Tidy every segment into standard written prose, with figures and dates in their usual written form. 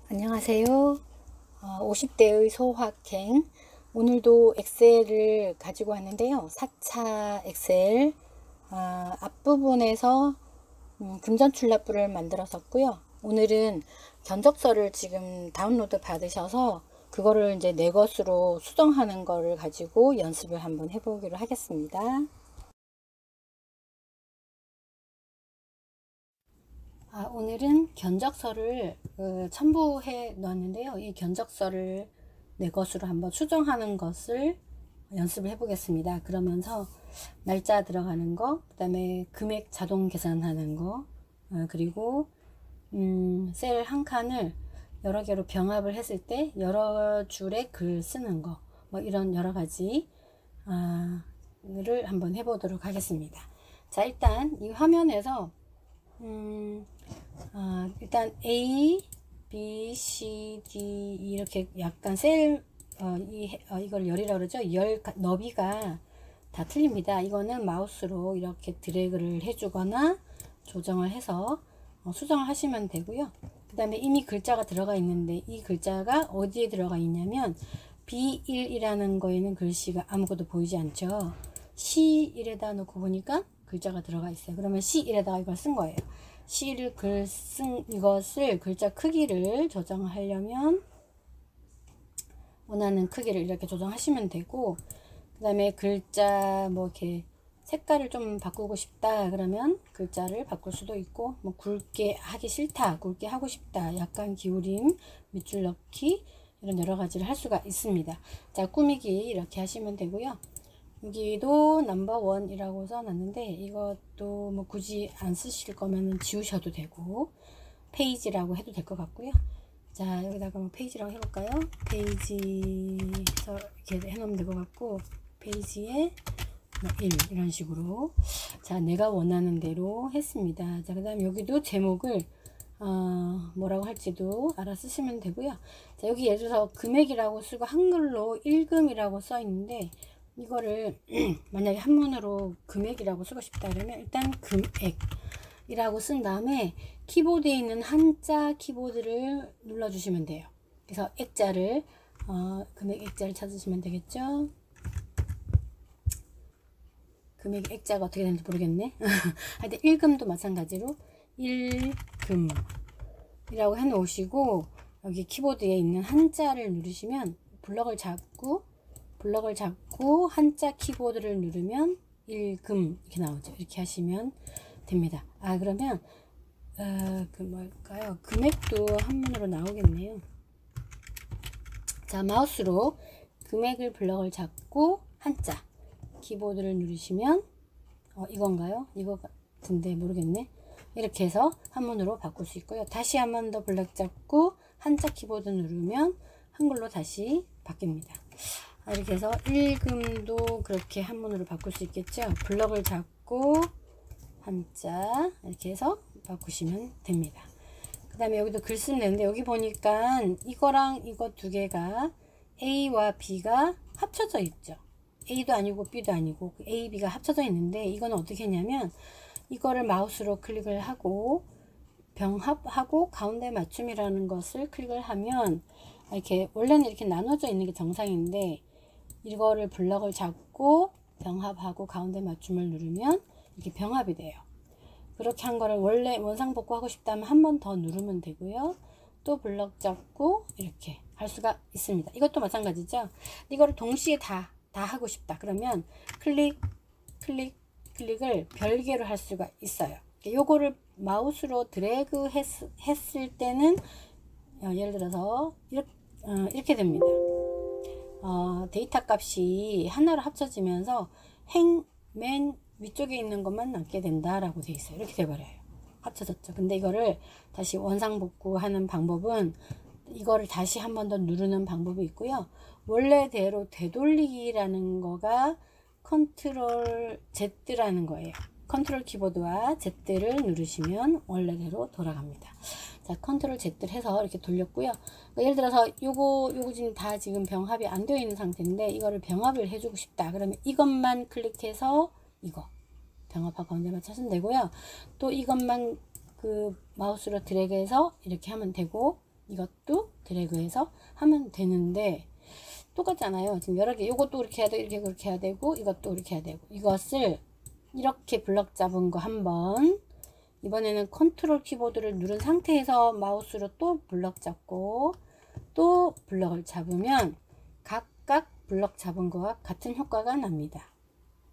안녕하세요. 50대의 소확행. 오늘도 엑셀을 가지고 왔는데요. 4차 엑셀 앞부분에서 금전출납부를 만들었었고요. 오늘은 견적서를 지금 다운로드 받으셔서 그거를 이제 내 것으로 수정하는 거를 가지고 연습을 한번 해보기로 하겠습니다. 오늘은 견적서를 첨부해 놓았는데요. 이 견적서를 내 것으로 한번 수정하는 것을 연습을 해 보겠습니다. 그러면서 날짜 들어가는 거, 그 다음에 금액 자동 계산하는 거, 그리고 셀 한 칸을 여러 개로 병합을 했을 때 여러 줄의 글 쓰는 거, 뭐 이런 여러 가지 를 한번 해보도록 하겠습니다. 자, 일단 이 화면에서 일단 A, B, C, D 이렇게 약간 셀 이걸 열이라고 그러죠. 열 너비가 다 틀립니다. 이거는 마우스로 이렇게 드래그를 해주거나 조정을 해서 수정을 하시면 되고요. 그 다음에 이미 글자가 들어가 있는데 이 글자가 어디에 들어가 있냐면 B1이라는 거에는 글씨가 아무것도 보이지 않죠. C1에다 놓고 보니까 글자가 들어가 있어요. 그러면 C1에다가 이걸 쓴 거예요. C를 이것을 글자 크기를 조정하려면 원하는 크기를 이렇게 조정하시면 되고, 그 다음에 글자 뭐 이렇게 색깔을 좀 바꾸고 싶다 그러면 글자를 바꿀 수도 있고, 뭐 굵게 하기 싫다, 굵게 하고 싶다, 약간 기울임, 밑줄 넣기 이런 여러 가지를 할 수가 있습니다. 자, 꾸미기 이렇게 하시면 되고요. 여기도 넘버 1이라고 써놨는데 이것도 뭐 굳이 안 쓰실 거면 지우셔도 되고 페이지라고 해도 될 것 같고요. 자, 여기다가 뭐 페이지라고 해볼까요? 페이지에서 이렇게 해놓으면 될 것 같고, 페이지에 1 이런 식으로. 자, 내가 원하는 대로 했습니다. 자, 그 다음 여기도 제목을 뭐라고 할지도 알아 쓰시면 되고요. 자, 여기 예를 들어서 금액이라고 쓰고 한글로 1금이라고 써 있는데 이거를 만약에 한문으로 금액이라고 쓰고 싶다 그러면 일단 금액이라고 쓴 다음에 키보드에 있는 한자 키보드를 눌러 주시면 돼요. 그래서 액자를 금액 액자를 찾으시면 되겠죠. 금액 액자가 어떻게 되는지 모르겠네. 하여튼 1금도 마찬가지로 1금 이라고 해 놓으시고 여기 키보드에 있는 한자를 누르시면 블럭을 잡고 한자 키보드를 누르면 1금 이렇게 나오죠. 이렇게 하시면 됩니다. 그러면 그 뭘까요? 금액도 한문으로 나오겠네요. 자, 마우스로 금액을 블럭을 잡고 한자 키보드를 누르시면 이건가요? 이거 같은데 모르겠네. 이렇게 해서 한문으로 바꿀 수 있고요. 다시 한 번 더 블럭 잡고 한자 키보드 누르면 한글로 다시 바뀝니다. 이렇게 해서 1금도 그렇게 한문으로 바꿀 수 있겠죠. 블럭을 잡고 한자 이렇게 해서 바꾸시면 됩니다. 그 다음에 여기도 글 쓰면 되는데 여기 보니까 이거랑 이거 두 개가 A와 B가 합쳐져 있죠. A도 아니고 B도 아니고 A, B가 합쳐져 있는데 이거는 어떻게 했냐면 이거를 마우스로 클릭을 하고 병합하고 가운데 맞춤이라는 것을 클릭을 하면 이렇게 원래는 이렇게 나눠져 있는 게 정상인데 이거를 블럭을 잡고 병합하고 가운데 맞춤을 누르면 이렇게 병합이 돼요. 그렇게 한 거를 원래 원상복구 하고 싶다면 한 번 더 누르면 되고요. 또 블럭 잡고 이렇게 할 수가 있습니다. 이것도 마찬가지죠. 이거를 동시에 다 하고 싶다 그러면 클릭을 별개로 할 수가 있어요. 요거를 마우스로 드래그 했을 때는 예를 들어서 이렇게 됩니다. 데이터 값이 하나로 합쳐지면서 맨 위쪽에 있는 것만 남게 된다라고 되어 있어요. 이렇게 돼버려요. 합쳐졌죠. 근데 이거를 다시 원상복구 하는 방법은 이거를 다시 한 번 더 누르는 방법이 있고요. 원래대로 되돌리기라는 거가 컨트롤 Z라는 거예요. 컨트롤 키보드와 Z를 누르시면 원래대로 돌아갑니다. 자, 컨트롤 Z를 해서 이렇게 돌렸고요. 예를 들어서 요거 지금 병합이 안 되어 있는 상태인데 이거를 병합을 해주고 싶다 그러면 이것만 클릭해서 이거 병합하고 가운데 맞춰주면 되고요. 또 이것만 그 마우스로 드래그해서 이렇게 하면 되고 이것도 드래그해서 하면 되는데 똑같잖아요. 지금 여러 개, 요것도 이렇게 해야 되고, 이렇게 그렇게 해야 되고, 이것도 이렇게 해야 되고, 이것을 이렇게 블럭 잡은 거 한번, 이번에는 컨트롤 키보드를 누른 상태에서 마우스로 또 블럭 잡고, 또 블럭을 잡으면 각각 블럭 잡은 거와 같은 효과가 납니다.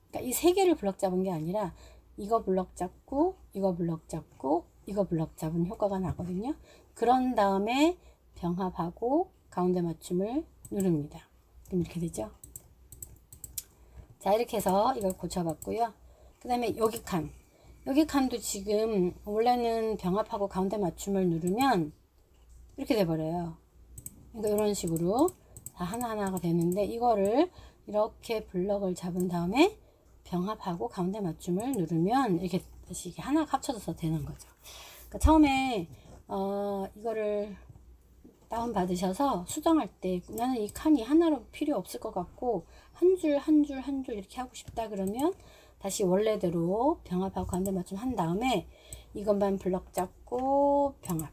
그러니까 이 세 개를 블럭 잡은 게 아니라 이거 블럭 잡고, 이거 블럭 잡고, 이거 블럭 잡은 효과가 나거든요. 그런 다음에 병합하고 가운데 맞춤을 누릅니다. 그럼 이렇게 되죠. 자, 이렇게 해서 이걸 고쳐봤고요. 그 다음에 여기 칸도 지금 원래는 병합하고 가운데 맞춤을 누르면 이렇게 돼버려요. 그러니까 이런 식으로 다 하나하나가 되는데, 이거를 이렇게 블럭을 잡은 다음에 병합하고 가운데 맞춤을 누르면 이렇게 다시 이게 하나가 합쳐져서 되는 거죠. 그러니까 처음에 이거를 다운 받으셔서 수정할 때 나는 이 칸이 하나로 필요 없을 것 같고 한 줄 한 줄 한 줄 이렇게 하고 싶다 그러면 다시 원래대로 병합하고 가운데 맞춤 한 다음에 이것만 블럭 잡고 병합,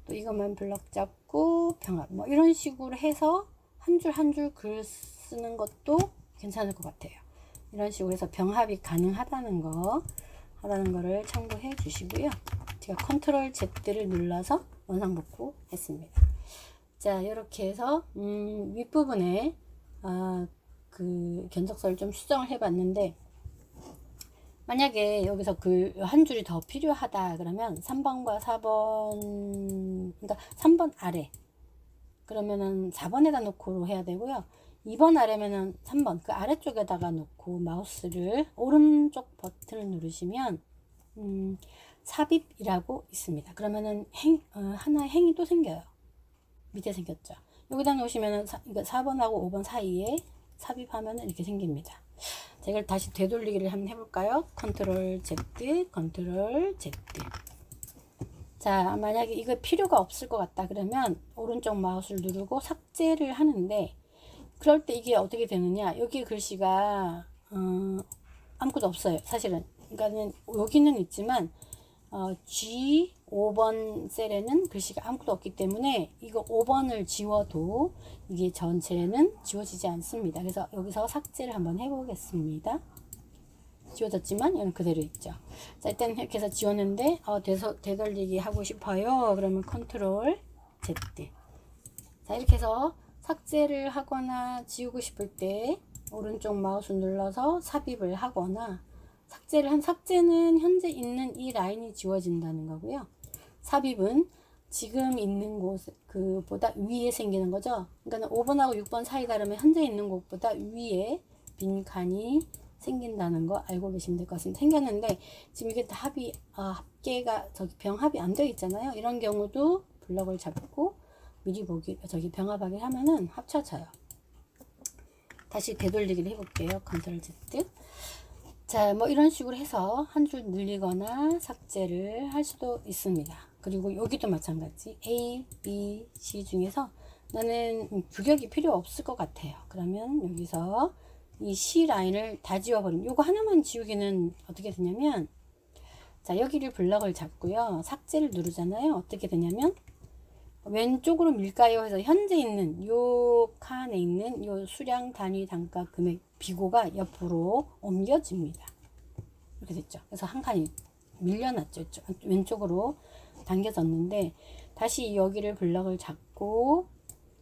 또 이것만 블럭 잡고 병합, 뭐 이런 식으로 해서 한 줄 한 줄 글 쓰는 것도 괜찮을 것 같아요. 이런 식으로 해서 병합이 가능하다는 거를 참고해 주시고요. 제가 컨트롤 Z를 눌러서 원상복구 했습니다. 자, 이렇게 해서 윗부분에 그 견적서를 좀 수정을 해 봤는데, 만약에 여기서 그 한 줄이 더 필요하다 그러면 3번과 4번, 그러니까 3번 아래 그러면은 4번에다 놓고 해야 되고요. 2번 아래면은 3번 그 아래쪽에다가 놓고 마우스를 오른쪽 버튼을 누르시면 삽입이라고 있습니다. 그러면은 하나의 행이 또 생겨요. 밑에 생겼죠. 여기다 놓으시면은 4번하고 5번 사이에 삽입하면 이렇게 생깁니다. 자, 이걸 다시 되돌리기를 한번 해볼까요? 컨트롤 Z, 컨트롤 Z. 자, 만약에 이거 필요가 없을 것 같다 그러면 오른쪽 마우스를 누르고 삭제를 하는데, 그럴 때 이게 어떻게 되느냐, 여기 글씨가 아무것도 없어요 사실은. 그러니까는 여기는 있지만 G5번 셀에는 글씨가 아무것도 없기 때문에 이거 5번을 지워도 이게 전체는 지워지지 않습니다. 그래서 여기서 삭제를 한번 해보겠습니다. 지워졌지만 얘는 그대로 있죠. 자, 일단 이렇게 해서 지웠는데 되돌리기 하고 싶어요. 그러면 컨트롤 Z. 자, 이렇게 해서 삭제를 하거나 지우고 싶을 때 오른쪽 마우스 눌러서 삽입을 하거나, 삭제는 현재 있는 이 라인이 지워진다는 거고요. 삽입은 지금 있는 곳 그보다 위에 생기는 거죠. 그러니까 5번하고 6번 사이다 그러면 현재 있는 곳보다 위에 빈칸이 생긴다는 거 알고 계시면 될 것 같습니다. 생겼는데 지금 이게 다 합계가 병합이 안 되어 있잖아요. 이런 경우도 블럭을 잡고 미리 병합하기 하면은 합쳐져요. 다시 되돌리기를 해볼게요. 컨트롤 Z. 자, 뭐 이런 식으로 해서 한 줄 늘리거나 삭제를 할 수도 있습니다. 그리고 여기도 마찬가지. A, B, C 중에서 나는 규격이 필요 없을 것 같아요. 그러면 여기서 이 C 라인을 다 지워버리면, 요거 하나만 지우기는 어떻게 되냐면, 자, 여기를 블럭을 잡고요. 삭제를 누르잖아요. 어떻게 되냐면 왼쪽으로 밀까요 해서 현재 있는 요 칸에 있는 요 수량, 단위, 단가, 금액, 비고가 옆으로 옮겨집니다. 이렇게 됐죠. 그래서 한 칸이 밀려났죠. 왼쪽으로 당겨졌는데, 다시 여기를 블럭을 잡고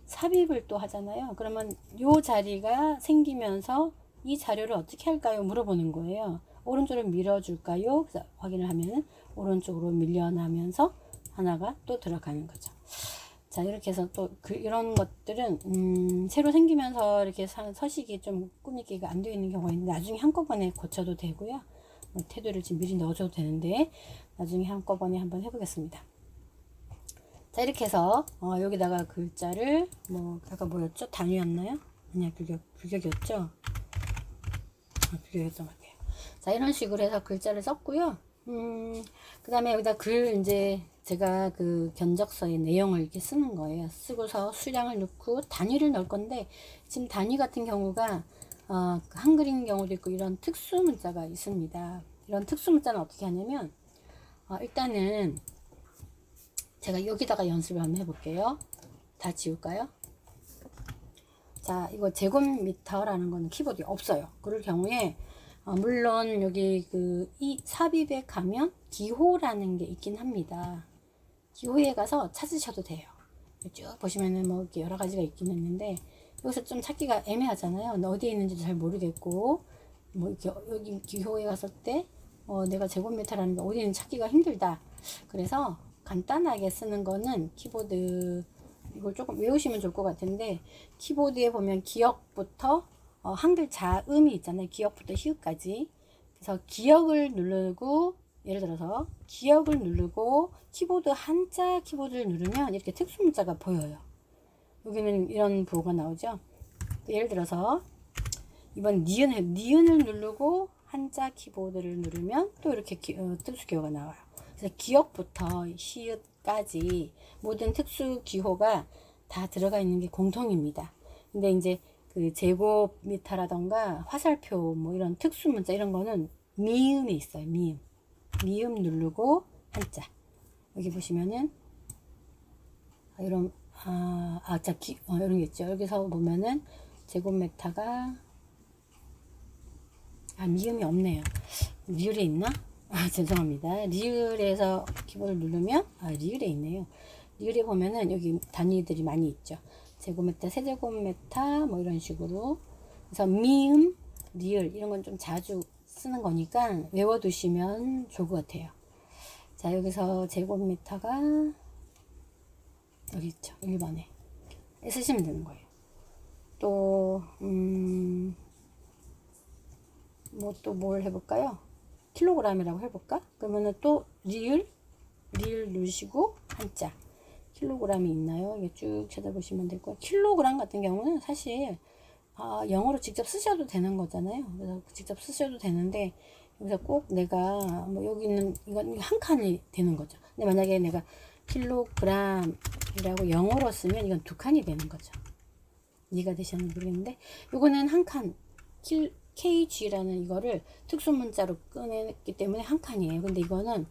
삽입을 또 하잖아요. 그러면 요 자리가 생기면서 이 자료를 어떻게 할까요? 물어보는 거예요. 오른쪽으로 밀어줄까요? 그래서 확인을 하면 오른쪽으로 밀려나면서 하나가 또 들어가는 거죠. 자, 이렇게 해서 또 이런 것들은 새로 생기면서 이렇게 서식이 좀 꾸미기가 안 되어 있는 경우가 있는데, 나중에 한꺼번에 고쳐도 되고요. 테두리를 지금 미리 넣어줘도 되는데 나중에 한꺼번에 한번 해보겠습니다. 자, 이렇게 해서 여기다가 글자를 아까 뭐였죠? 단위였나요? 아니야, 규격이었죠? 규격이었던 것 같아요. 자, 이런 식으로 해서 글자를 썼고요. 그 다음에 여기다 이제 제가 그 견적서의 내용을 이렇게 쓰는 거예요. 쓰고서 수량을 넣고 단위를 넣을 건데, 지금 단위 같은 경우가 한글인 경우도 있고 이런 특수 문자가 있습니다. 이런 특수 문자는 어떻게 하냐면 일단은 제가 여기다가 연습을 한번 해볼게요. 다 지울까요? 자, 이거 제곱미터라는 거는 키보드에 없어요. 그럴 경우에 물론 여기 이 삽입에 가면 기호라는 게 있긴 합니다. 기호에 가서 찾으셔도 돼요. 쭉 보시면은 뭐 이렇게 여러 가지가 있긴 했는데 여기서 좀 찾기가 애매하잖아요. 어디에 있는지도 잘 모르겠고 뭐 이렇게 여기 기호에 갔을 때 내가 제곱미터라는 게 어디 있는지 찾기가 힘들다. 그래서 간단하게 쓰는 거는 키보드 이걸 조금 외우시면 좋을 것 같은데 키보드에 보면 기역부터 한글 자음이 있잖아요. 기역부터 히읗까지. 그래서 기역을 누르고 예를 들어서 기역을 누르고 키보드 한자 키보드를 누르면 이렇게 특수 문자가 보여요. 여기는 이런 부호가 나오죠. 예를 들어서 이번 니은을 누르고 한자 키보드를 누르면 또 이렇게 특수 기호가 나와요. 그래서 기역부터 시읒까지 모든 특수 기호가 다 들어가 있는 게 공통입니다. 근데 이제 그 제곱미터라던가 화살표 뭐 이런 특수 문자 이런 거는 미음이 있어요. 미음 누르고 한자. 여기 보시면은 이런 이런 게 있죠. 여기서 보면은 제곱미터가 미음이 없네요. 리을에 있나? 죄송합니다. 리을에서 키보드를 누르면 리을에 있네요. 리을에 보면은 여기 단위들이 많이 있죠. 제곱미터, 세제곱미터 뭐 이런 식으로. 그래서 미음, 리을 이런 건 좀 자주 쓰는 거니까 외워두시면 좋을 것 같아요. 자, 여기서 제곱미터가 여기 있죠. 1번에 쓰시면 되는 거예요. 또 뭐 또 뭘 해볼까요? 킬로그램이라고 해볼까? 그러면은 또 리을 누르시고 한자 킬로그램이 있나요? 이게 쭉 찾아보시면 될 거예요. 킬로그램 같은 경우는 사실 영어로 직접 쓰셔도 되는 거잖아요. 그래서 직접 쓰셔도 되는데 여기서 꼭 내가 뭐 여기 있는 이건 한 칸이 되는 거죠. 근데 만약에 내가 킬로그램이라고 영어로 쓰면 이건 두 칸이 되는 거죠. 이해가 되셨는지 모르겠는데 요거는 한 칸 kg라는 이거를 특수 문자로 꺼냈기 때문에 한 칸이에요. 근데 이거는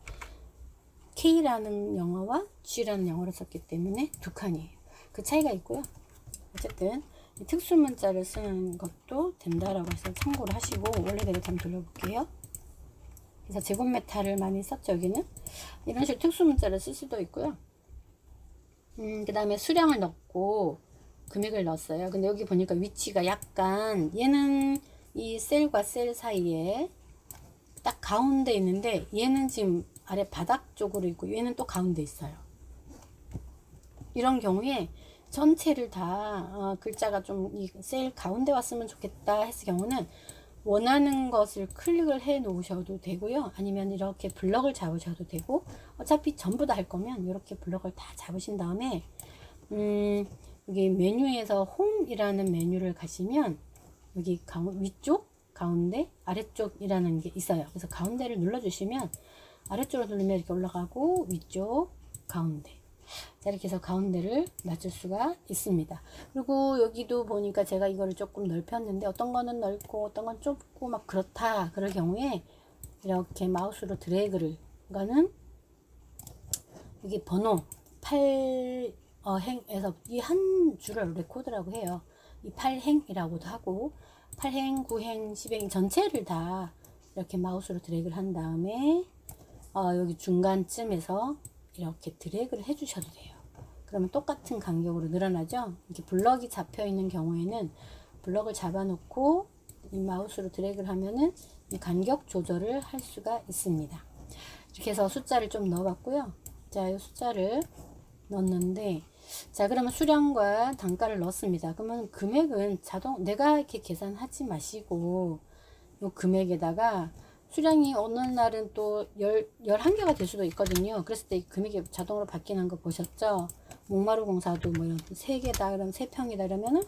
k라는 영어와 g라는 영어를 썼기 때문에 두 칸이에요. 그 차이가 있고요. 어쨌든 특수 문자를 쓰는 것도 된다라고 해서 참고를 하시고 원래대로 한번 돌려볼게요. 그래서 제곱미터를 많이 썼죠. 여기는 이런 식으로 특수 문자를 쓸 수도 있고요. 그 다음에 수량을 넣고 금액을 넣었어요. 근데 여기 보니까 위치가 약간 얘는 이 셀과 셀 사이에 딱 가운데 있는데 얘는 지금 아래 바닥 쪽으로 있고 얘는 또 가운데 있어요. 이런 경우에 전체를 다 글자가 좀 이 셀 가운데 왔으면 좋겠다 했을 경우는 원하는 것을 클릭을 해 놓으셔도 되고요. 아니면 이렇게 블럭을 잡으셔도 되고 어차피 전부 다 할 거면 이렇게 블럭을 다 잡으신 다음에 여기 메뉴에서 홈이라는 메뉴를 가시면 여기 위쪽, 가운데, 아래쪽이라는 게 있어요. 그래서 가운데를 눌러주시면 아래쪽으로 누르면 이렇게 올라가고 위쪽, 가운데. 자, 이렇게 해서 가운데를 맞출 수가 있습니다. 그리고 여기도 보니까 제가 이거를 조금 넓혔는데 어떤 거는 넓고 어떤 건 좁고 막 그렇다. 그럴 경우에 이렇게 마우스로 드래그를 이거는 여기 번호 8행에서 이 한 줄을 레코드라고 해요. 이 8행이라고도 하고 8행, 9행, 10행 전체를 다 이렇게 마우스로 드래그를 한 다음에 여기 중간쯤에서 이렇게 드래그를 해 주셔도 돼요. 그러면 똑같은 간격으로 늘어나죠. 이렇게 블럭이 잡혀 있는 경우에는 블럭을 잡아 놓고 이 마우스로 드래그를 하면은 이 간격 조절을 할 수가 있습니다. 이렇게 해서 숫자를 좀 넣어 봤고요. 자, 이 숫자를 넣었는데 자, 그러면 수량과 단가를 넣었습니다. 그러면 금액은 내가 이렇게 계산하지 마시고 이 금액에다가 수량이 어느 날은 또 11개가 될 수도 있거든요. 그랬을 때 금액이 자동으로 바뀌는 거 보셨죠? 목마루 공사도 뭐 이런 3개다, 그럼 3평이다 이러면은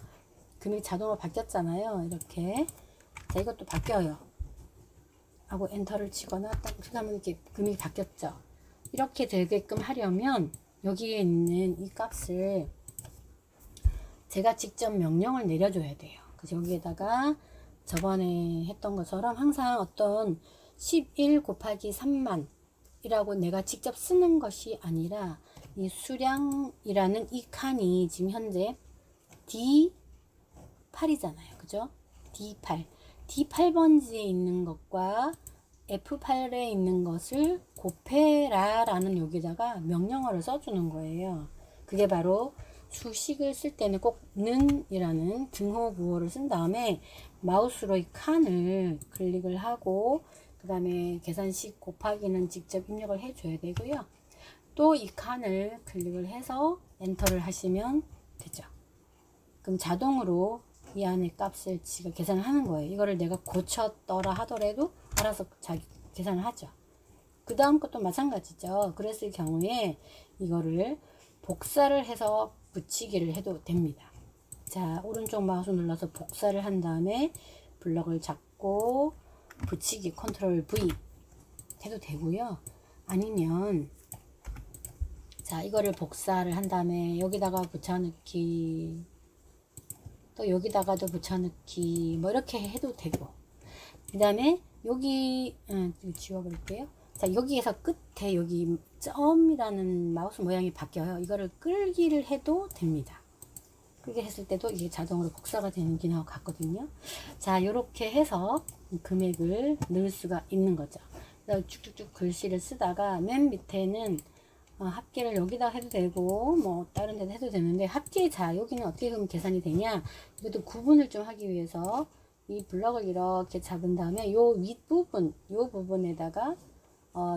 금액이 자동으로 바뀌었잖아요. 이렇게. 자, 이것도 바뀌어요. 하고 엔터를 치거나 딱 하면 이렇게 금액이 바뀌었죠. 이렇게 되게끔 하려면 여기에 있는 이 값을 제가 직접 명령을 내려줘야 돼요. 그래서 여기에다가 저번에 했던 것처럼 항상 어떤 11 곱하기 3만 이라고 내가 직접 쓰는 것이 아니라 이 수량이라는 이 칸이 지금 현재 D8이잖아요. 그죠? D8. D8번지에 있는 것과 F8에 있는 것을 곱해라 라는 여기다가 명령어를 써주는 거예요. 그게 바로 수식을 쓸 때는 꼭 는 이라는 등호 구호를 쓴 다음에 마우스로 이 칸을 클릭을 하고 그 다음에 계산식 곱하기는 직접 입력을 해줘야 되고요. 또 이 칸을 클릭을 해서 엔터를 하시면 되죠. 그럼 자동으로 이 안에 값을 지가 계산을 하는 거예요. 이거를 내가 고쳤더라 하더라도 알아서 자기 계산을 하죠. 그 다음 것도 마찬가지죠. 그랬을 경우에 이거를 복사를 해서 붙이기를 해도 됩니다. 자, 오른쪽 마우스 눌러서 복사를 한 다음에 블럭을 잡고 붙이기 컨트롤 V 해도 되고요. 아니면 자, 이거를 복사를 한 다음에 여기다가 붙여넣기, 또 여기다가도 붙여넣기, 뭐 이렇게 해도 되고, 그 다음에 여기 지워버릴게요. 자, 여기에서 끝에 여기 점이라는 마우스 모양이 바뀌어요. 이거를 끌기를 해도 됩니다. 그렇게 했을 때도 이게 자동으로 복사가 되는 기능하고 같거든요. 자, 이렇게 해서 금액을 넣을 수가 있는 거죠. 쭉쭉쭉 글씨를 쓰다가 맨 밑에는 합계를 여기다 해도 되고 뭐 다른 데도 해도 되는데, 합계, 자 여기는 어떻게 그럼 계산이 되냐, 이것도 구분을 좀 하기 위해서 이 블럭을 이렇게 잡은 다음에 요 윗부분, 요 부분에다가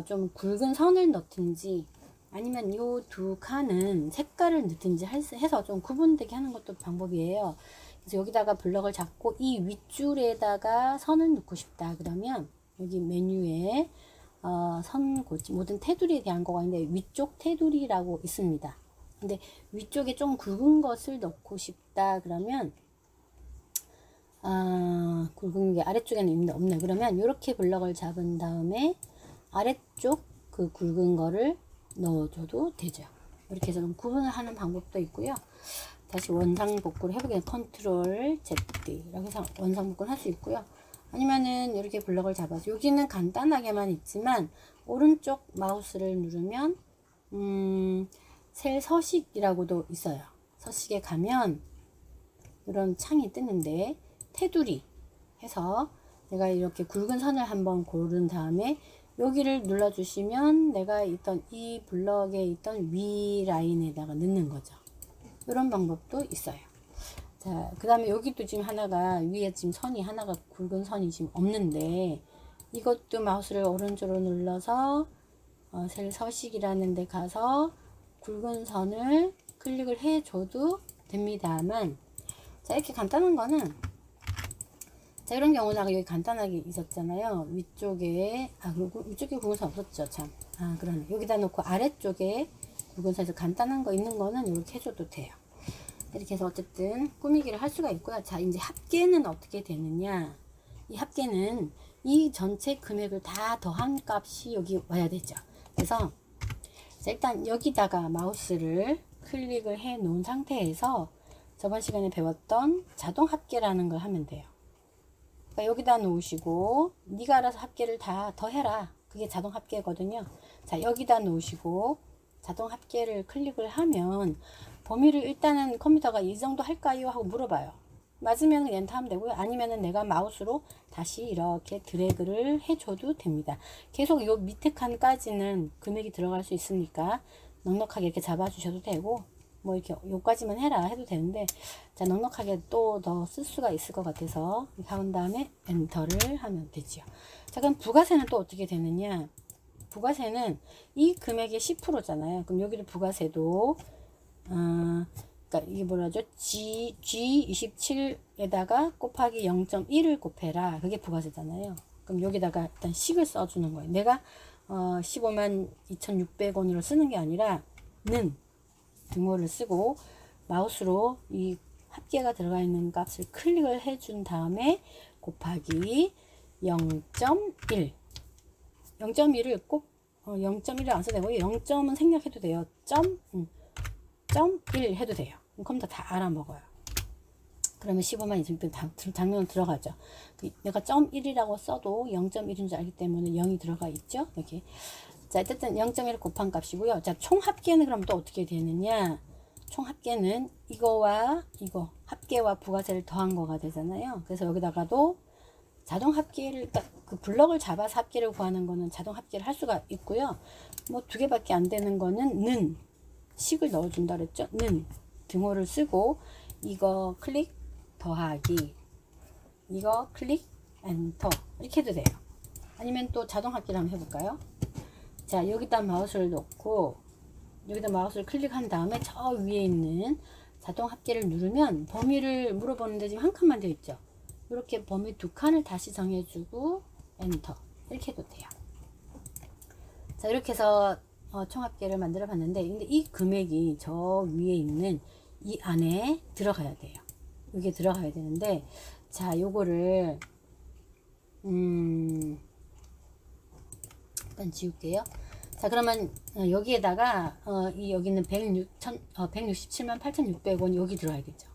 좀 굵은 선을 넣든지 아니면 요 두 칸은 색깔을 넣든지 해서 좀 구분되게 하는 것도 방법이에요. 그래서 여기다가 블럭을 잡고 이 윗줄에다가 선을 넣고 싶다 그러면 여기 메뉴에 선고치 모든 테두리에 대한 거가 있는데 위쪽 테두리라고 있습니다. 근데 위쪽에 좀 굵은 것을 넣고 싶다 그러면 굵은 게 아래쪽에는 있는데 없네. 그러면 이렇게 블럭을 잡은 다음에 아래쪽 그 굵은 거를 넣어줘도 되죠. 이렇게 해서 좀 구분을 하는 방법도 있고요. 다시 원상복구를 해보게 컨트롤 Z 이렇게 해서 원상복구를 할 수 있고요. 아니면은 이렇게 블럭을 잡아서 여기는 간단하게만 있지만 오른쪽 마우스를 누르면 셀 서식이라고도 있어요. 서식에 가면 이런 창이 뜨는데 테두리 해서 내가 이렇게 굵은 선을 한번 고른 다음에 여기를 눌러 주시면 내가 있던 이 블럭에 있던 위 라인에다가 넣는 거죠. 이런 방법도 있어요. 자, 그 다음에 여기도 지금 하나가 위에 지금 선이 하나가 굵은 선이 지금 없는데 이것도 마우스를 오른쪽으로 눌러서 셀 서식이라는 데 가서 굵은 선을 클릭을 해 줘도 됩니다만, 자 이렇게 간단한 거는 자 이런 경우는 여기 간단하게 있었잖아요. 위쪽에 그리고 위쪽에 굵은 선 없었죠. 참 그러네. 여기다 놓고 아래쪽에 굵은 선에서 간단한 거 있는 거는 이렇게 해줘도 돼요. 이렇게 해서 어쨌든 꾸미기를 할 수가 있고요. 자 이제 합계는 어떻게 되느냐, 이 합계는 이 전체 금액을 다 더한 값이 여기 와야 되죠. 그래서 자, 일단 여기다가 마우스를 클릭을 해 놓은 상태에서 저번 시간에 배웠던 자동 합계라는 걸 하면 돼요. 그러니까 여기다 놓으시고 네가 알아서 합계를 다 더해라, 그게 자동 합계거든요. 자 여기다 놓으시고 자동 합계를 클릭을 하면 범위를 일단은 컴퓨터가 이 정도 할까요 하고 물어봐요. 맞으면 그냥 엔터하면 되고요. 아니면은 내가 마우스로 다시 이렇게 드래그를 해줘도 됩니다. 계속 요 밑에 칸까지는 금액이 들어갈 수 있으니까 넉넉하게 이렇게 잡아주셔도 되고, 뭐 이렇게 요까지만 해라 해도 되는데, 자 넉넉하게 또 더 쓸 수가 있을 것 같아서 한 다음에 엔터를 하면 되지요. 자 그럼 부가세는 또 어떻게 되느냐, 부가세는 이 금액의 10%잖아요. 그럼 여기를 부가세도 그러니까 이게 뭐라죠? G27에다가 곱하기 0.1을 곱해라. 그게 부가세잖아요. 그럼 여기다가 일단 식을 써주는 거예요. 내가 152,600원으로 쓰는 게 아니라 는 등호를 쓰고 마우스로 이 합계가 들어가 있는 값을 클릭을 해준 다음에 곱하기 0.1 0.1을 꼭 0.1을 안 써도 되고 0점은 생략해도 돼요. 0.1 해도 돼요. 컴퓨터 다 알아먹어요. 그러면 152,600원 당연히 들어가죠. 내가 0.1이라고 써도 0.1인 줄 알기 때문에 0이 들어가 있죠. 이렇게 자, 어쨌든 0.1 곱한 값이고요. 자, 총 합계는 그럼 또 어떻게 되느냐? 총 합계는 이거와 이거 합계와 부가세를 더한 거가 되잖아요. 그래서 여기다가도 자동 합계를, 그러니까 그 블럭을 잡아서 합계를 구하는 거는 자동 합계를 할 수가 있고요. 뭐 두 개밖에 안 되는 거는 는 식을 넣어준다 그랬죠. 는 등호를 쓰고 이거 클릭 더하기, 이거 클릭 엔터 이렇게 해도 돼요. 아니면 또 자동 합계를 한번 해볼까요? 자, 여기다 마우스를 놓고 여기다 마우스를 클릭한 다음에 저 위에 있는 자동 합계를 누르면 범위를 물어보는데 지금 한 칸만 되어 있죠. 이렇게 범위 두 칸을 다시 정해주고 엔터 이렇게 해도 돼요. 자, 이렇게 해서 총합계를 만들어 봤는데, 근데 이 금액이 저 위에 있는 이 안에 들어가야 돼요. 이게 들어가야 되는데, 자, 요거를 일단 지울게요. 자, 그러면 여기에다가 여기는 167만 8,600원 여기 들어야겠죠.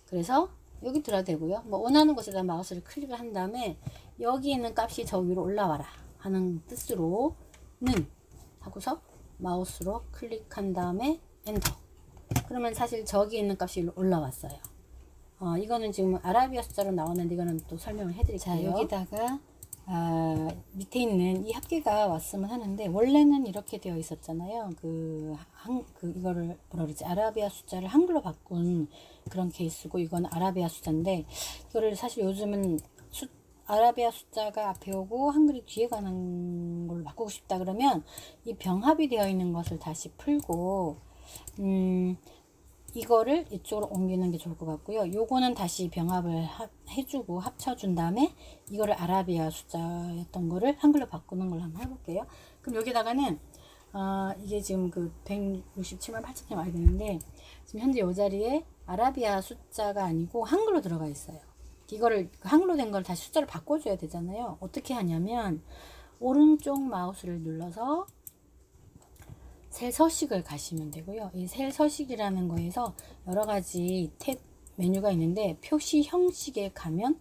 그래서 여기 들어야 되고요. 뭐 원하는 곳에다 마우스를 클릭을 한 다음에 여기 있는 값이 저 위로 올라와라 하는 뜻으로는 하고서 마우스로 클릭한 다음에 엔터. 그러면 사실 저기 있는 값이 올라왔어요. 이거는 지금 아라비아 숫자로 나왔는데 이거는 또 설명을 해드릴게요. 자, 여기다가 밑에 있는 이 합계가 왔으면 하는데, 원래는 이렇게 되어 있었잖아요. 이거를 뭐라 그러지? 아라비아 숫자를 한글로 바꾼 그런 케이스고, 이건 아라비아 숫자인데, 이거를 사실 요즘은 아라비아 숫자가 앞에 오고 한글이 뒤에 가는 걸로 바꾸고 싶다 그러면 이 병합이 되어 있는 것을 다시 풀고, 이거를 이쪽으로 옮기는 게 좋을 것 같고요. 요거는 다시 병합을 해주고 합쳐준 다음에 이거를 아라비아 숫자였던 거를 한글로 바꾸는 걸로 한번 해볼게요. 그럼 여기다가는 이게 지금 그 167만 8천이 와야 되는데, 지금 현재 이 자리에 아라비아 숫자가 아니고 한글로 들어가 있어요. 이거를 한글로 된 걸 다시 숫자를 바꿔줘야 되잖아요. 어떻게 하냐면 오른쪽 마우스를 눌러서 셀 서식을 가시면 되고요. 이 셀 서식이라는 거에서 여러 가지 탭 메뉴가 있는데, 표시 형식에 가면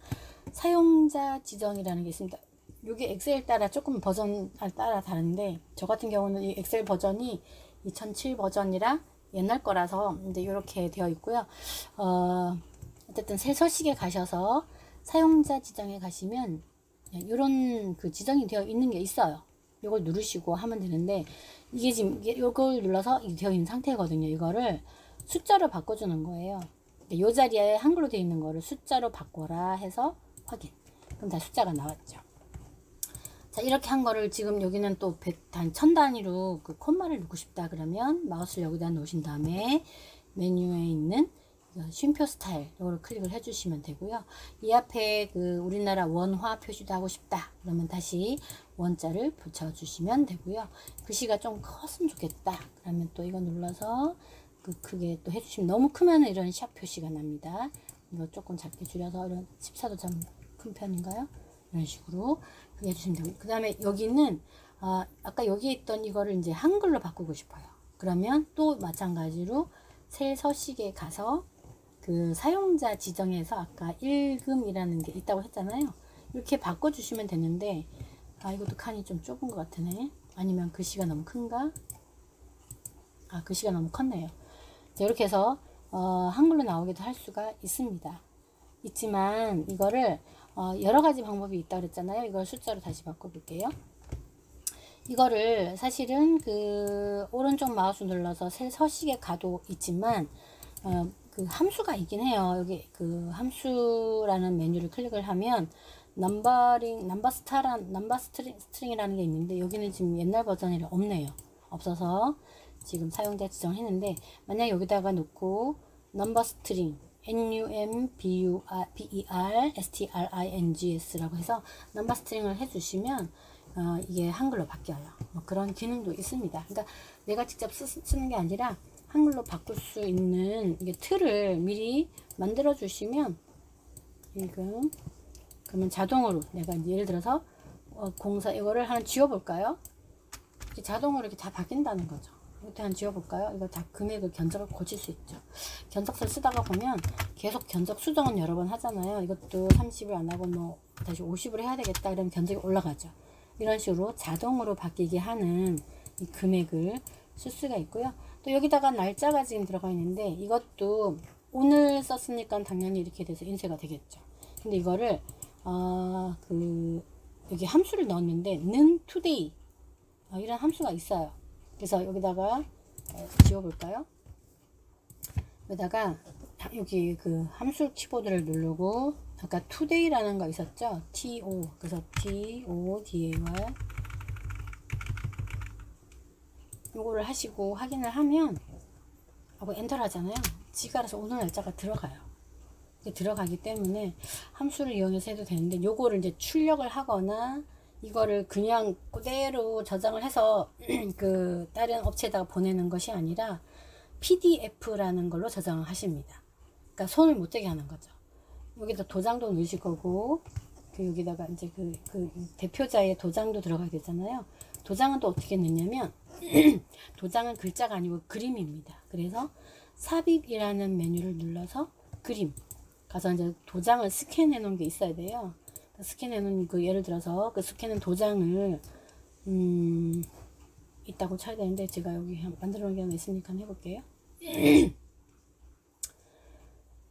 사용자 지정이라는 게 있습니다. 이게 엑셀 따라 조금 버전 따라 다른데, 저 같은 경우는 이 엑셀 버전이 2007 버전이라 옛날 거라서 이제 이렇게 되어 있고요. 어쨌든 셀 서식에 가셔서 사용자 지정에 가시면 이런 그 지정이 되어 있는 게 있어요. 이걸 누르시고 하면 되는데, 이게 지금 이걸 눌러서 이게 되어 있는 상태거든요. 이거를 숫자로 바꿔주는 거예요. 이 자리에 한글로 되어 있는 거를 숫자로 바꿔라 해서 확인. 그럼 다 숫자가 나왔죠. 자, 이렇게 한 거를 지금 여기는 또 1000 단위로 그 콤마를 넣고 싶다 그러면 마우스를 여기다 놓으신 다음에 메뉴에 있는 쉼표 스타일 이거를 클릭을 해주시면 되고요. 이 앞에 그 우리나라 원화 표시도 하고 싶다 그러면 다시 원자를 붙여주시면 되고요. 글씨가 좀 컸으면 좋겠다 그러면 또 이거 눌러서 그 크게 또 해주시면, 너무 크면 이런 샵 표시가 납니다. 이거 조금 작게 줄여서, 이런 14도 좀 큰 편인가요? 이런 식으로 크게 해주시면 되고, 그 다음에 여기는 아까 여기에 있던 이거를 이제 한글로 바꾸고 싶어요. 그러면 또 마찬가지로 셀 서식에 가서 그 사용자 지정에서 아까 1금이라는 게 있다고 했잖아요. 이렇게 바꿔주시면 되는데, 이것도 칸이 좀 좁은 것 같으네. 아니면 글씨가 너무 큰가? 글씨가 너무 컸네요. 자, 이렇게 해서 한글로 나오기도 할 수가 있습니다. 있지만 이거를 여러 가지 방법이 있다고 그랬잖아요. 이걸 숫자로 다시 바꿔볼게요. 이거를 사실은 그 오른쪽 마우스 눌러서 셀 서식에 가도 있지만 그 함수가 있긴 해요. 여기 그 함수라는 메뉴를 클릭을 하면 넘버 스트링이라는 게 있는데, 여기는 지금 옛날 버전이라 없네요. 없어서 지금 사용자 지정했는데, 만약 여기다가 놓고 넘버 스트링 numberstrings 라고 해서 넘버 스트링을 해주시면 이게 한글로 바뀌어요. 그런 기능도 있습니다. 그러니까 내가 직접 쓰는 게 아니라 한글로 바꿀 수 있는 이게 틀을 미리 만들어 주시면, 지금 그러면 자동으로 내가 예를 들어서 공사 이거를 하나 지워 볼까요? 이렇게 자동으로 이렇게 다 바뀐다는 거죠. 이것도 한번 지워 볼까요? 이거 다 금액을 견적을 고칠 수 있죠. 견적서를 쓰다가 보면 계속 견적 수정은 여러 번 하잖아요. 이것도 30을 안 하고 뭐 다시 50을 해야 되겠다 그러면 견적이 올라가죠. 이런 식으로 자동으로 바뀌게 하는 이 금액을 쓸 수가 있고요. 또 여기다가 날짜가 지금 들어가 있는데 이것도 오늘 썼으니까 당연히 이렇게 돼서 인쇄가 되겠죠. 근데 이거를 여기 함수를 넣었는데 는 today 이런 함수가 있어요. 그래서 여기다가 지워볼까요? 여기다가 여기 그 함수 키보드를 누르고 아까 today라는 거 있었죠? to 그래서 today 요거를 하시고 확인을 하면 하고 엔터를 하잖아요. 지가 알아서 오늘 날짜가 들어가요. 들어가기 때문에 함수를 이용해서 해도 되는데 요거를 이제 출력을 하거나 이거를 그냥 그대로 저장을 해서 그 다른 업체에다가 보내는 것이 아니라 PDF라는 걸로 저장을 하십니다. 그러니까 손을 못 대게 하는 거죠. 여기다 도장도 넣으실 거고 여기다가 이제 그 대표자의 도장도 들어가야 되잖아요. 도장은 또 어떻게 넣냐면 도장은 글자가 아니고 그림입니다. 그래서 삽입이라는 메뉴를 눌러서 그림 가서 이제 도장을 스캔해 놓은 게 있어야 돼요. 스캔해 놓은 그 예를 들어서 그 스캔한 도장을 있다고 쳐야 되는데 제가 여기 만들어 놓은 게 하나 있으니까 해볼게요.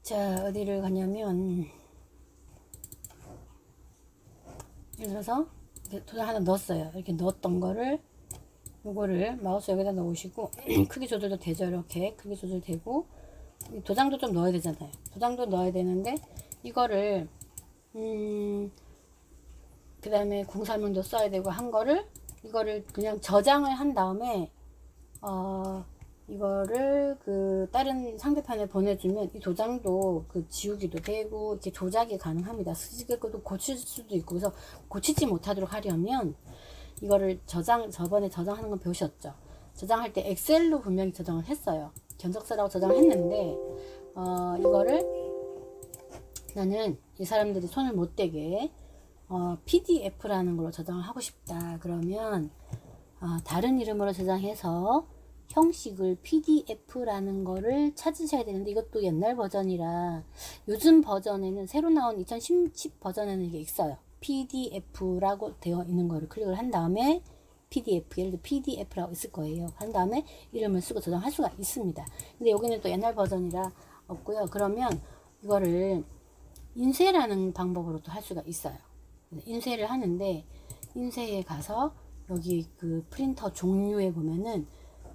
자, 어디를 가냐면 예를 들어서 도장 하나 넣었어요. 이렇게 넣었던 거를 요거를 마우스 여기다 넣으시고 크기 조절도 되죠. 이렇게 크기 조절되고 도장도 좀 넣어야 되잖아요. 도장도 넣어야 되는데 이거를 그 다음에 공사명도 써야 되고 한 거를 이거를 그냥 저장을 한 다음에 이거를 그 다른 상대편에 보내주면 이 도장도 그 지우기도 되고 이렇게 조작이 가능합니다. 쓰지도 고칠 수도 있고. 그래서 고치지 못하도록 하려면 이거를 저번에 저장하는 건 배우셨죠. 저장할 때 엑셀로 분명히 저장을 했어요. 견적서라고 저장을 했는데 이거를 나는 이 사람들이 손을 못 대게 PDF라는 걸로 저장을 하고 싶다. 그러면 다른 이름으로 저장해서 형식을 PDF라는 거를 찾으셔야 되는데 이것도 옛날 버전이라 요즘 버전에는 새로 나온 2010 버전에는 이게 있어요. PDF라고 되어 있는 거를 클릭을 한 다음에 PDF, 예를 들어 PDF라고 있을 거예요. 한 다음에 이름을 쓰고 저장할 수가 있습니다. 근데 여기는 또 옛날 버전이라 없고요. 그러면 이거를 인쇄라는 방법으로 또 할 수가 있어요. 인쇄를 하는데 인쇄에 가서 여기 그 프린터 종류에 보면은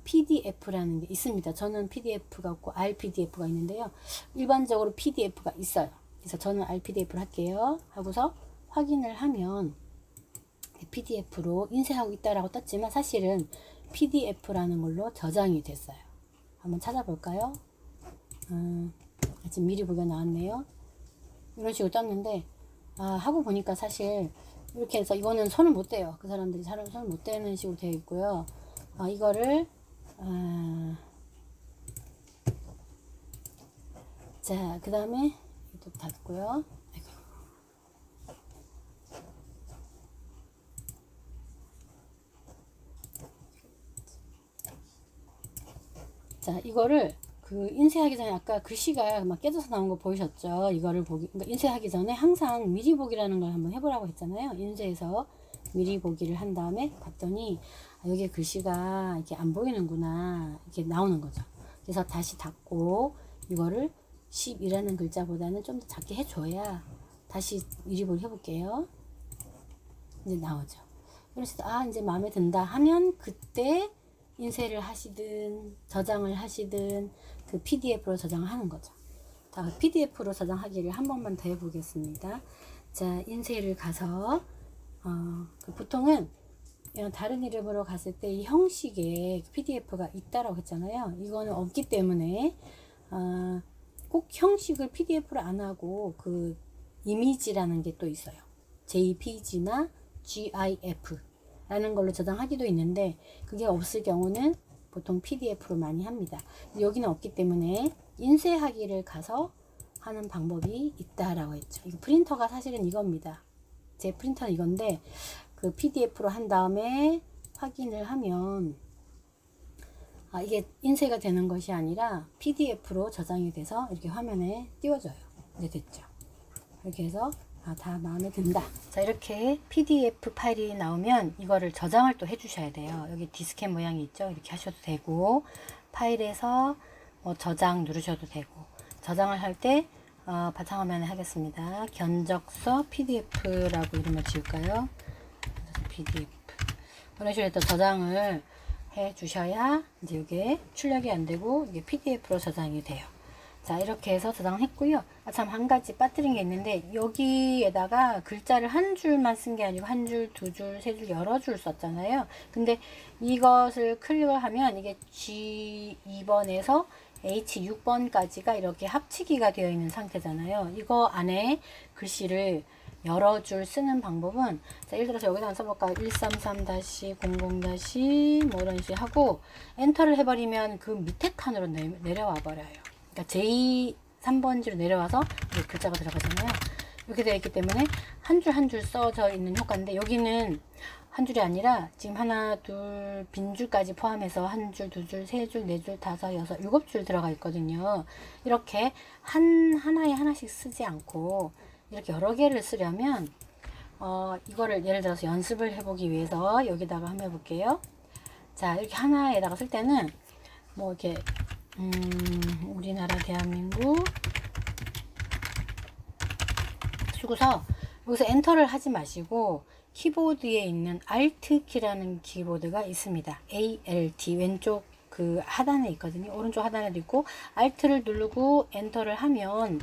PDF라는 게 있습니다. 저는 PDF가 없고 RPDF가 있는데요. 일반적으로 PDF가 있어요. 그래서 저는 RPDF를 할게요. 하고서 확인을 하면 PDF로 인쇄하고 있다라고 떴지만 사실은 PDF라는 걸로 저장이 됐어요. 한번 찾아볼까요? 지금 미리 보기가 나왔네요. 이런 식으로 떴는데 하고 보니까 사실 이렇게 해서 이거는 손을 못 대요. 그 사람들이 손을 못 대는 식으로 되어 있고요. 이거를 자, 그 다음에 또 닫고요. 자, 이거를 그 인쇄하기 전에 아까 글씨가 막 깨져서 나온 거 보이셨죠? 이거를 그러니까 인쇄하기 전에 항상 미리 보기라는 걸 한번 해보라고 했잖아요. 인쇄해서 미리 보기를 한 다음에 봤더니 여기에 글씨가 이렇게 안 보이는구나 이렇게 나오는 거죠. 그래서 다시 닫고 이거를 10이라는 글자보다는 좀 더 작게 해줘야 다시 미리 보기 해볼게요. 이제 나오죠. 그래서 이제 마음에 든다 하면 그때 인쇄를 하시든 저장을 하시든 그 PDF로 저장하는 거죠. 자, PDF로 저장하기를 한 번만 더 해보겠습니다. 자, 인쇄를 가서 보통은 다른 이름으로 갔을 때 이 형식에 PDF가 있다라고 했잖아요. 이거는 없기 때문에 꼭 형식을 PDF로 안 하고 그 이미지라는 게 또 있어요. JPG나 GIF 라는 걸로 저장하기도 있는데 그게 없을 경우는 보통 PDF로 많이 합니다. 여기는 없기 때문에 인쇄하기를 가서 하는 방법이 있다라고 했죠. 이거 프린터가 사실은 이겁니다. 제 프린터는 이건데 그 PDF로 한 다음에 확인을 하면 이게 인쇄가 되는 것이 아니라 PDF로 저장이 돼서 이렇게 화면에 띄워져요. 네, 됐죠. 이렇게 해서 다 마음에 든다. 자, 이렇게 PDF 파일이 나오면 이거를 저장을 또 해주셔야 돼요. 여기 디스켓 모양이 있죠. 이렇게 하셔도 되고, 파일에서 뭐 저장 누르셔도 되고, 저장을 할 때 바탕화면에 하겠습니다. 견적서 PDF라고 이름을 지을까요? PDF. 그런 식으로 또 저장을 해 주셔야 이제 이게 출력이 안 되고 이게 PDF로 저장이 돼요. 자, 이렇게 해서 저장했고요. 참, 한 가지 빠뜨린 게 있는데, 여기에다가 글자를 한 줄만 쓴 게 아니고 한 줄, 두 줄, 세 줄, 여러 줄 썼잖아요. 근데 이것을 클릭을 하면 이게 G2번에서 H6번까지가 이렇게 합치기가 되어 있는 상태잖아요. 이거 안에 글씨를 여러 줄 쓰는 방법은, 자, 예를 들어서 여기다 써볼까요? 133-00- 뭐 이런 식으로 하고 엔터를 해버리면 그 밑에 칸으로 내려와 버려요. 그러니까 J3번지로 내려와서 글자가 들어가잖아요. 이렇게 되어 있기 때문에 한 줄 한 줄 써져 있는 효과인데, 여기는 한 줄이 아니라 지금 하나, 둘, 빈줄까지 포함해서 한 줄, 두 줄, 세 줄, 네 줄, 다섯, 여섯, 일곱 줄 들어가 있거든요. 이렇게 하나에 하나씩 쓰지 않고 이렇게 여러 개를 쓰려면 이거를 예를 들어서 연습을 해보기 위해서 여기다가 한번 해볼게요. 자, 이렇게 하나에다가 쓸 때는 뭐 이렇게 우리나라 대한민국 쓰고서 여기서 엔터를 하지 마시고 키보드에 있는 Alt 키라는 키보드가 있습니다. ALT 왼쪽 그 하단에 있거든요. 오른쪽 하단에도 있고, Alt를 누르고 엔터를 하면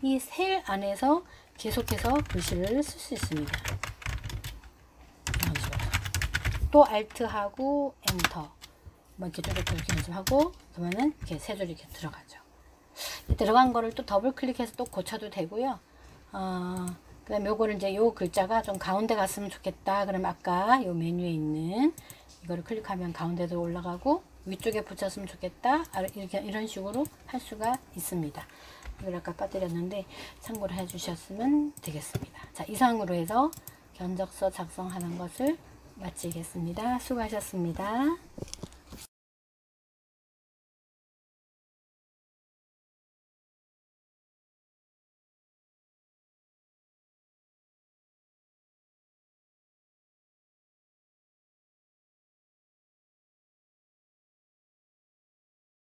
이 셀 안에서 계속해서 글씨를 쓸 수 있습니다. 이런 식으로. 또 Alt하고 엔터. 뭐 이렇게 이렇게 연습하고, 그러면은 이렇게 세 줄이 이렇게 들어가죠. 들어간 거를 또 더블 클릭해서 또 고쳐도 되고요. 그 다음에 요거를 이제 요 글자가 좀 가운데 갔으면 좋겠다. 그러면 아까 요 메뉴에 있는 이거를 클릭하면 가운데도 올라가고, 위쪽에 붙였으면 좋겠다. 이렇게 이런 식으로 할 수가 있습니다. 이걸 아까 빠뜨렸는데 참고를 해 주셨으면 되겠습니다. 자, 이상으로 해서 견적서 작성하는 것을 마치겠습니다. 수고하셨습니다.